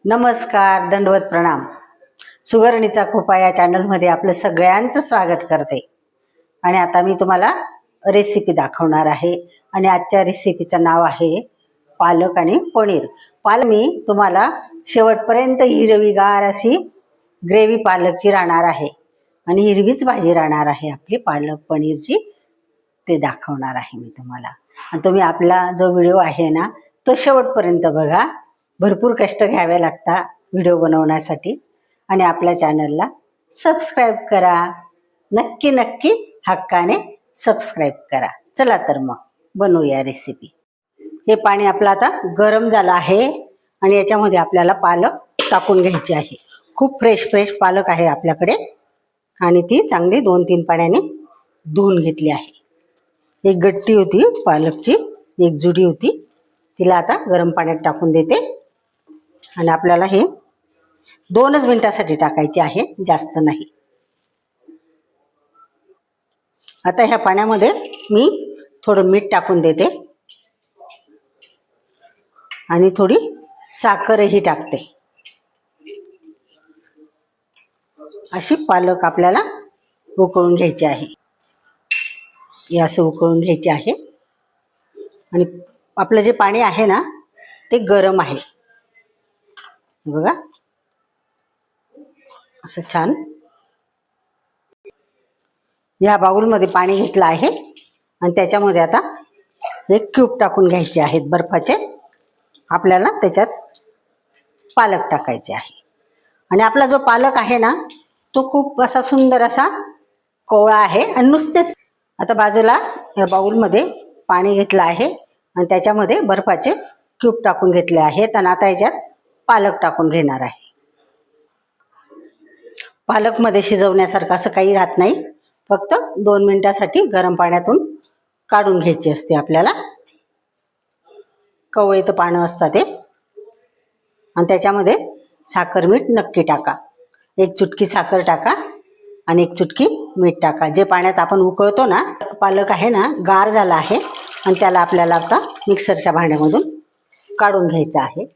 नमस्कार, दंडवत प्रणाम. सुगरणीचा खोपा या चॅनलमध्ये आपलं सगळ्यांचं स्वागत करते. आणि आता मी तुम्हाला रेसिपी दाखवणार आहे. आणि आजच्या रेसिपीचं नाव आहे पालक आणि पनीर. मी तुम्हाला शेवटपर्यंत हिरवीगार अशी ग्रेव्ही पालकची राहणार आहे आणि हिरवीच भाजी राहणार आहे आपली पालक पनीरची, ते दाखवणार आहे मी तुम्हाला. आणि तुम्ही आपला जो व्हिडिओ आहे ना तो शेवटपर्यंत बघा. भरपूर कष्ट घ्यावे लागतात व्हिडिओ बनवण्यासाठी. आणि आपल्या चॅनलला सबस्क्राईब करा. नक्की नक्की हक्काने सबस्क्राईब करा. चला तर मग बनवूया रेसिपी. हे पाणी आपलं आता गरम झालं आहे आणि याच्यामध्ये आपल्याला पालक टाकून घ्यायची आहे. खूप फ्रेश पालक आहे आपल्याकडे आणि ती चांगली 2-3 पाण्याने धुवून घेतली आहे. एक गट्टी होती पालकची, एक जुडी होती, तिला आता गरम पाण्यात टाकून देते. आणि आपल्याला हे 2च मिनिटासाठी टाकायचे आहे, जास्त नाही. आता ह्या पाण्यामध्ये मी थोडं मीठ टाकून देते आणि थोडी साखरही टाकते. अशी पालक आपल्याला उकळून घ्यायची आहे. हे असं उकळून घ्यायचे आहे. आणि आपलं जे पाणी आहे ना ते गरम आहे बघा, असं छान. या बाउलमध्ये पाणी घेतलं आहे आणि त्याच्यामध्ये आता एक क्यूब टाकून घ्यायचे आहेत बर्फाचे. आपल्याला त्याच्यात पालक टाकायचे आहे. आणि आपला जो पालक आहे ना तो खूप असा सुंदर असा कोवळा आहे. आणि नुसतेच आता बाजूला या बाउलमध्ये पाणी घेतलं आहे आणि त्याच्यामध्ये बर्फाचे क्यूब टाकून घेतले आहेत. आणि आता याच्यात पालक टाकून घेणार आहे. पालकमध्ये शिजवण्यासारखं असं काही राहत नाही, फक्त 2 मिनिटासाठी गरम पाण्यातून काढून घ्यायची असते आपल्याला. कवळीत पानं असतात ते. आणि त्याच्यामध्ये साखर मीठ नक्की टाका. 1 चुटकी साखर टाका आणि 1 चुटकी मीठ टाका. जे पाण्यात आपण उकळतो ना, पालक आहे ना गार झाला आहे आणि त्याला आपल्याला आता मिक्सरच्या भांड्यामधून काढून घ्यायचं आहे.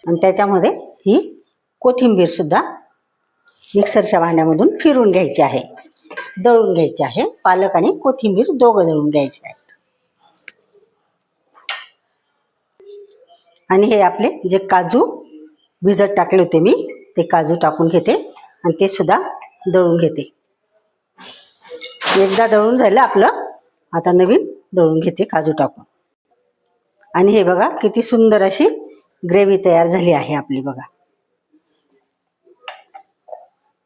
आणि त्याच्यामध्ये ही कोथिंबीर सुद्धा मिक्सरच्या भांड्यामधून फिरून घ्यायची आहे, दळून घ्यायची आहे. पालक आणि कोथिंबीर दोघं दळून घ्यायचे आहेत. आणि हे आपले जे काजू भिजत टाकले होते मी, ते काजू टाकून घेते आणि ते सुद्धा दळून घेते. एकदा दळून झालं आपलं, आता नवीन दळून घेते काजू टाकून. आणि हे बघा किती सुंदर अशी ग्रेव्ही तयार झाली आहे आपली बघा.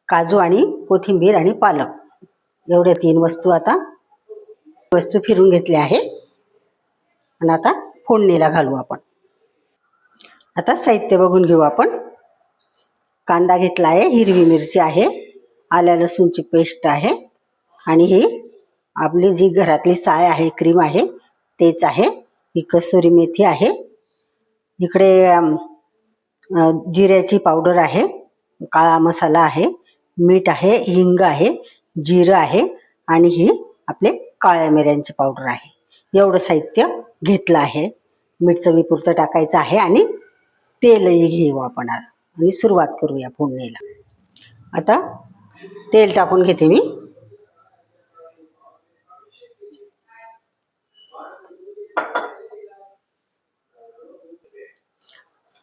काजू आणि कोथिंबीर आणि पालक एवढ्या 3 वस्तू फिरून घेतल्या आहे. आणि आता फोडणीला घालू आपण. आता साहित्य बघून घेऊ आपण. कांदा घेतला आहे, हिरवी मिरची आहे, आल्या लसूणची पेस्ट आहे, आणि ही आपली जी घरातली साय आहे, क्रीम आहे तेच आहे. ही कसुरी मेथी आहे. इकडे जिऱ्याची पावडर आहे, काळा मसाला आहे, मीठ आहे, हिंग आहे, जिरं आहे आणि ही आपले काळ्या मिऱ्यांची पावडर आहे. एवढं साहित्य घेतलं आहे. मीठ चवीपुरतं टाकायचं आहे आणि तेलही घेऊ आपण आणि सुरुवात करूया फोडणीला. आता तेल टाकून घेते मी.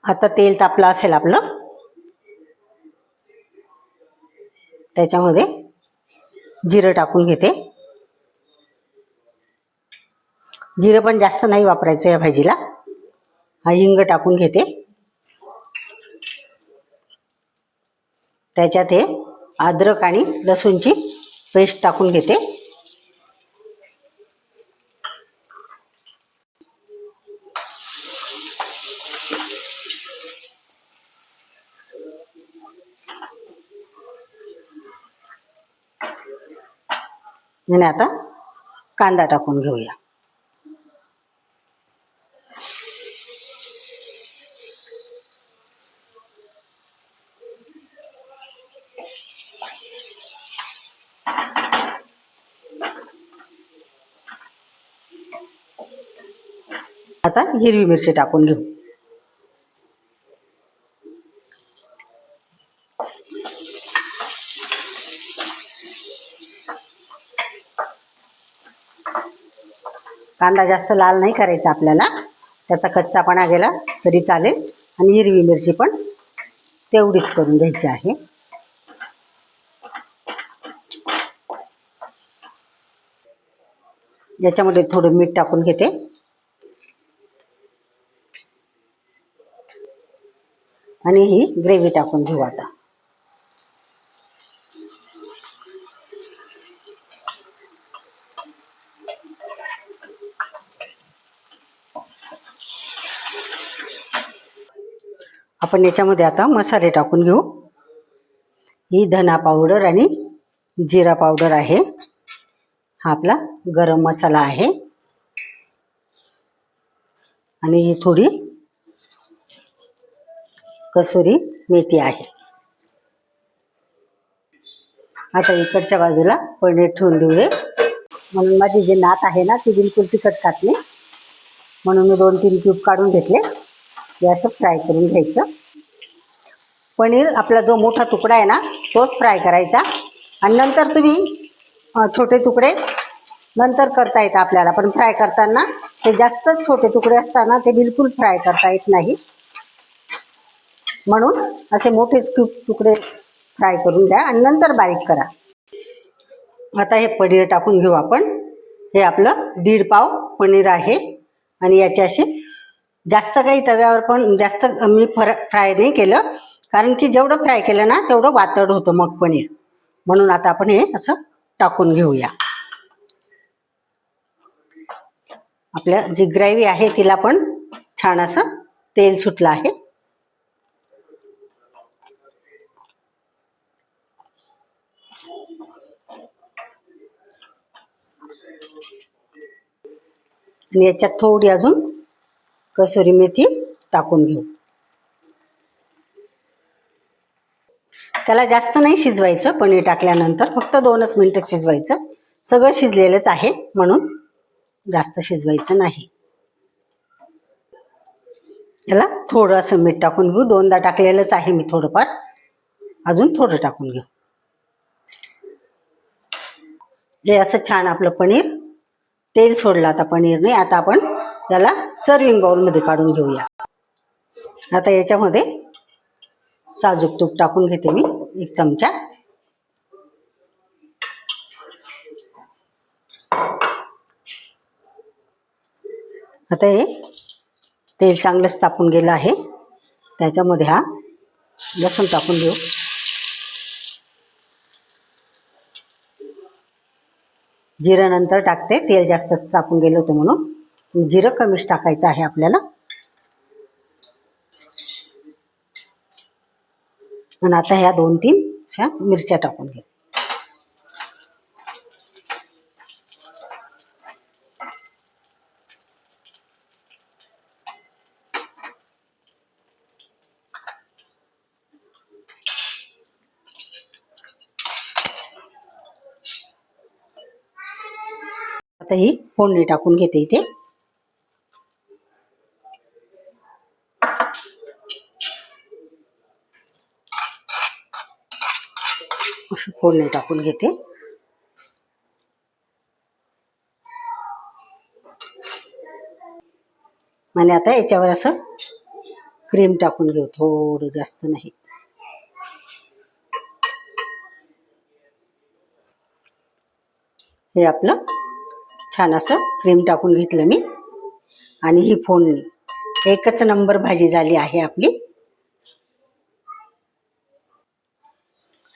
आता तेल तापलं असेल आपलं, त्याच्यामध्ये जिरं टाकून घेते. जिरं पण जास्त नाही वापरायचं या भाजीला. हा हिंग टाकून घेते. त्याच्यात हे अद्रक आणि लसूणची पेस्ट टाकून घेते. आणि आता कांदा टाकून घेऊया. आता हिरवी मिरची टाकून घेऊ. कांदा जास्त लाल नाही करायचा आपल्याला, त्याचा कच्चापणा गेला तरी चालेल. आणि हिरवी मिरची पण तेवढीच करून घ्यायची आहे. याच्यामध्ये थोडं मीठ टाकून घेते. आणि ही ग्रेव्ही टाकून घेऊ आता. आपण याच्यामध्ये आता मसाले टाकून घेऊ. ही धना पावडर आणि जिरा पावडर आहे. हा आपला गरम मसाला आहे. आणि ही थोडी कसुरी मेथी आहे. आता इकडच्या बाजूला पनीर ठेवून देऊया. म्हणून माझी जी नात आहे ना ती बिलकुल तिखट खात नाही, म्हणून मी 2-3 क्यूब काढून घेतले. हे असं फ्राय करून घ्यायचं. पनीर आपला जो मोठा तुकडा आहे ना तोच फ्राय करायचा. आणि नंतर तुम्ही छोटे तुकडे नंतर करता येतं आपल्याला, पण फ्राय करताना ते जास्तच छोटे तुकडे असताना ते बिलकुल फ्राय करता येत नाही. म्हणून असे मोठेच तुकडे फ्राय करून घ्या आणि नंतर बारीक करा. आता हे पनीर टाकून घेऊ आपण. हे आपलं 1.5 पाव पनीर आहे. आणि याचे असे जास्त काही तव्यावर पण जास्त मी फ्राय नाही केलं, कारण की जेवढं फ्राय केलं ना तेवढं वातड होतं मग पनीर. म्हणून आता आपण हे असं टाकून घेऊया. आपल्या जी ग्रेव्ही आहे तिला पण छान असं तेल सुटलं आहे. आणि याच्यात थोडी अजून कसुरी मेथी टाकून घेऊ. त्याला जास्त नाही शिजवायचं. पनीर टाकल्यानंतर फक्त 2च मिनिटं शिजवायचं. सगळं शिजलेलंच आहे म्हणून जास्त शिजवायचं नाही. याला थोडं असं मीठ टाकून घेऊ. 2दा टाकलेलंच आहे मी थोडंफार, अजून थोडं टाकून घेऊ. हे असं छान आपलं पनीर तेल सोडलं आता पनीरने. आता आपण याला सर्विंग बाउलमध्ये काढून घेऊया. आता याच्यामध्ये साजूक तूप टाकून घेते मी 1 चमचा. आता हे तेल चांगलंच तापून गेलं आहे. त्याच्यामध्ये हा लसूण टाकून घेऊ. जिरं नंतर टाकते, तेल जास्त तापून गेलं होतं म्हणून. जिरं कमीच टाकायचं आहे आपल्याला. आणि आता ह्या 2-3 अशा मिरच्या टाकून घेऊ. आता ही फोडणी टाकून घेते इथे. असं फोडणी टाकून घेते. आणि आता याच्यावर असं क्रीम टाकून घेऊ, थोडं जास्त नाही. हे आपलं छान असं क्रीम टाकून घेतलं मी. आणि ही फोडणी एकच नंबर भाजी झाली आहे आपली.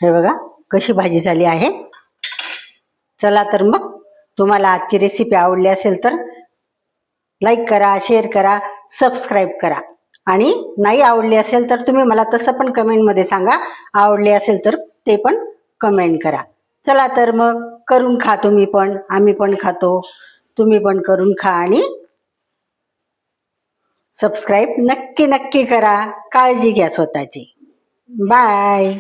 हे बघा कशी भाजी झाली आहे. चला तर मग तुम्हाला आजची रेसिपी आवडली असेल तर लाईक करा, शेअर करा, सबस्क्राईब करा. आणि नाही आवडली असेल तर तुम्ही मला तसं पण कमेंटमध्ये सांगा. आवडली असेल तर ते पण कमेंट करा. चला तर मग करून खा तुम्ही पण, आम्ही पण खातो. तुम्ही पण करून खा आणि सबस्क्राईब नक्की नक्की करा. काळजी घ्या स्वतःची. बाय.